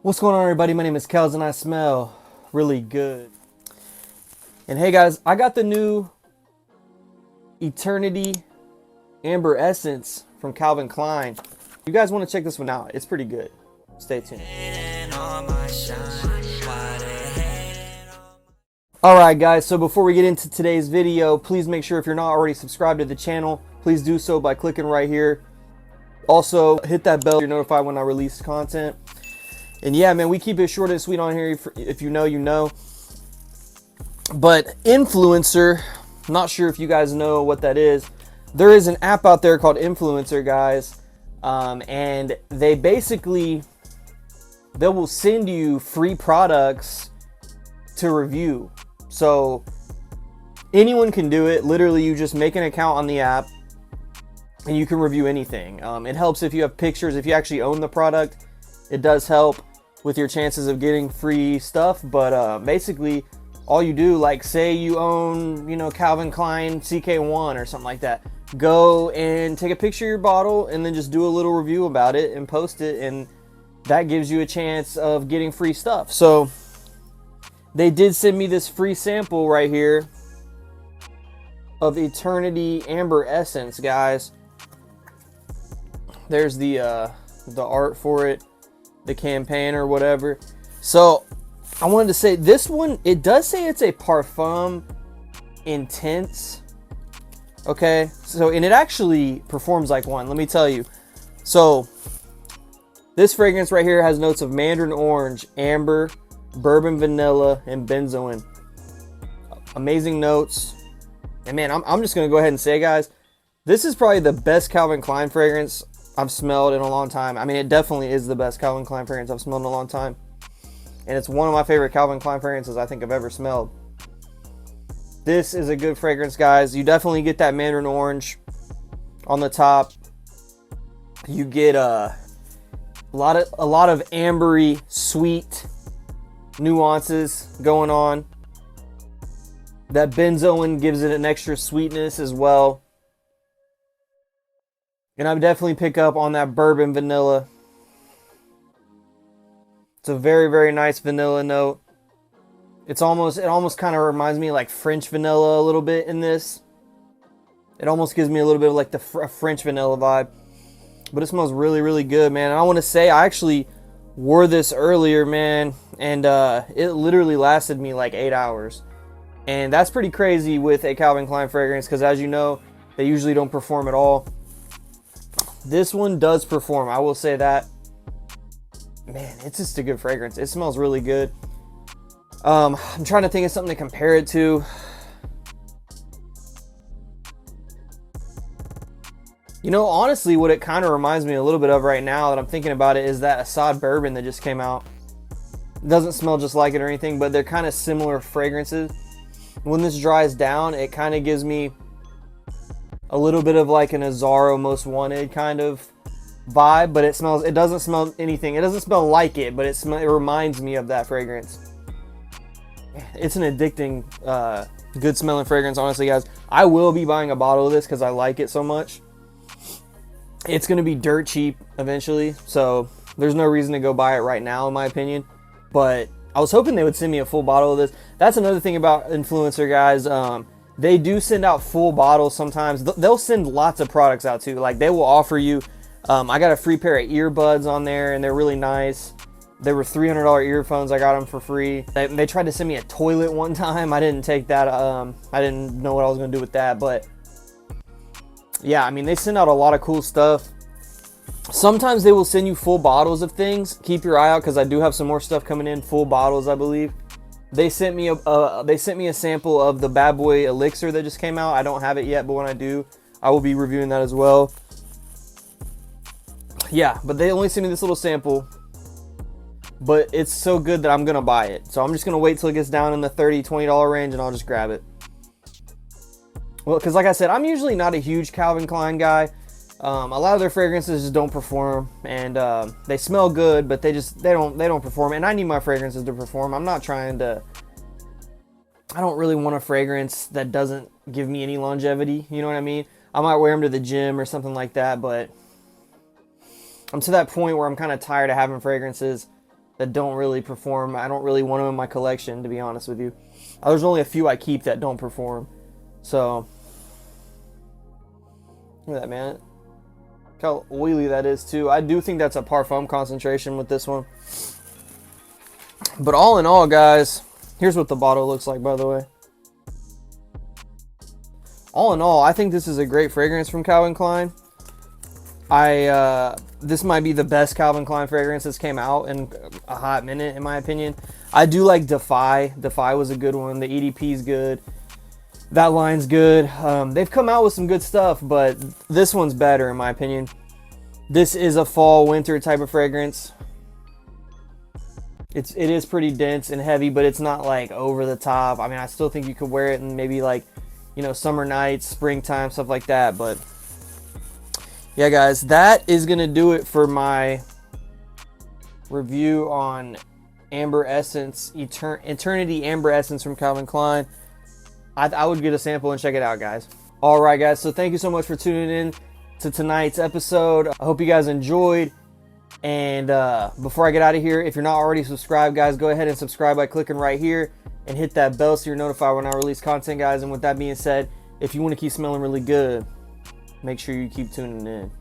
What's going on, everybody? My name is Kells and I smell really good. And hey guys, I got the new Eternity Amber Essence from Calvin Klein. You guys want to check this one out? It's pretty good. Stay tuned. Alright guys, so before we get into today's video, please make sure if you're not already subscribed to the channel, please do so by clicking right here. Also, hit that bell so you're notified when I release content. And yeah, man, we keep it short and sweet on here. If you know, you know. But Influencer, not sure if you guys know what that is. There is an app out there called Influencer, guys. And they will send you free products to review. So anyone can do it. Literally, you just make an account on the app and you can review anything. It helps if you have pictures. If you actually own the product, it does help with your chances of getting free stuff. But basically, all you do, like say you own, Calvin Klein CK1 or something like that, go and take a picture of your bottle and then just do a little review about it and post it, and that gives you a chance of getting free stuff. So they did send me this free sample right here of Eternity Amber Essence, guys. There's the art for it, the campaign or whatever. So I wanted to say this one, it does say it's a Parfum Intense. Okay, so and it actually performs like one, let me tell you. So this fragrance right here has notes of mandarin orange, amber, bourbon vanilla, and benzoin. Amazing notes. And man, I'm just gonna go ahead and say, guys, this is probably the best Calvin Klein fragrance I've smelled in a long time. I mean, it definitely is the best Calvin Klein fragrance I've smelled in a long time. And it's one of my favorite Calvin Klein fragrances I think I've ever smelled. This is a good fragrance, guys. You definitely get that mandarin orange on the top. You get a lot of ambery, sweet nuances going on. That benzoin gives it an extra sweetness as well. And I would definitely pick up on that bourbon vanilla. It's a very, very nice vanilla note. It almost kind of reminds me of like French vanilla a little bit in this. It almost gives me a little bit of like the French vanilla vibe. But it smells really, really good, man. And I want to say I actually wore this earlier, man. And it literally lasted me like 8 hours. And that's pretty crazy with a Calvin Klein fragrance, because as you know, they usually don't perform at all. This one does perform, I will say that. Man, it's just a good fragrance. It smells really good. I'm trying to think of something to compare it to. Honestly, what it kind of reminds me a little bit of right now that I'm thinking about it is that Assad bourbon that just came out. It doesn't smell just like it or anything, but they're kind of similar fragrances. When this dries down, it kind of gives me a little bit of like an Azzaro Most Wanted kind of vibe, but it doesn't smell anything. It doesn't smell like it, but it reminds me of that fragrance. It's an addicting, good smelling fragrance, honestly, guys. I will be buying a bottle of this because I like it so much. It's going to be dirt cheap eventually, so there's no reason to go buy it right now, in my opinion. But I was hoping they would send me a full bottle of this. That's another thing about Influencer, guys. They do send out full bottles sometimes. They'll send lots of products out too. Like they will offer you, I got a free pair of earbuds on there and they're really nice. They were $300 earphones. I got them for free. They tried to send me a toilet one time. I didn't take that. I didn't know what I was going to do with that. But yeah, I mean, they send out a lot of cool stuff. Sometimes they will send you full bottles of things. Keep your eye out because I do have some more stuff coming in, full bottles, I believe. They sent me a sample of the Bad Boy Elixir that just came out. I don't have it yet, but when I do, I will be reviewing that as well. Yeah, but they only sent me this little sample. But it's so good that I'm going to buy it. So I'm just going to wait till it gets down in the $30, $20 range and I'll just grab it. Well, because like I said, I'm usually not a huge Calvin Klein guy. A lot of their fragrances just don't perform, and they smell good, but they don't perform. And I need my fragrances to perform. I don't really want a fragrance that doesn't give me any longevity. You know what I mean? I might wear them to the gym or something like that, but I'm to that point where I'm kind of tired of having fragrances that don't really perform. I don't really want them in my collection, to be honest with you. There's only a few I keep that don't perform. So, look at that, man. Look how oily that is, too. I do think that's a parfum concentration with this one. But all in all, guys, here's what the bottle looks like, by the way. All in all, I think this is a great fragrance from Calvin Klein. This might be the best Calvin Klein fragrance that's came out in a hot minute, in my opinion. I do like Defy. Defy was a good one. The EDP is good. That line's good. They've come out with some good stuff, but this one's better, in my opinion. This is a fall, winter type of fragrance. It is pretty dense and heavy, but it's not like over the top. I mean, I still think you could wear it in maybe like, you know, summer nights, springtime, stuff like that. But yeah, guys, that is going to do it for my review on Amber Essence, Eternity Amber Essence from Calvin Klein. I would get a sample and check it out, guys. All right, guys, so thank you so much for tuning in to tonight's episode. I hope you guys enjoyed. And before I get out of here, if you're not already subscribed, guys, go ahead and subscribe by clicking right here and hit that bell so you're notified when I release content, guys. And with that being said, if you want to keep smelling really good, make sure you keep tuning in.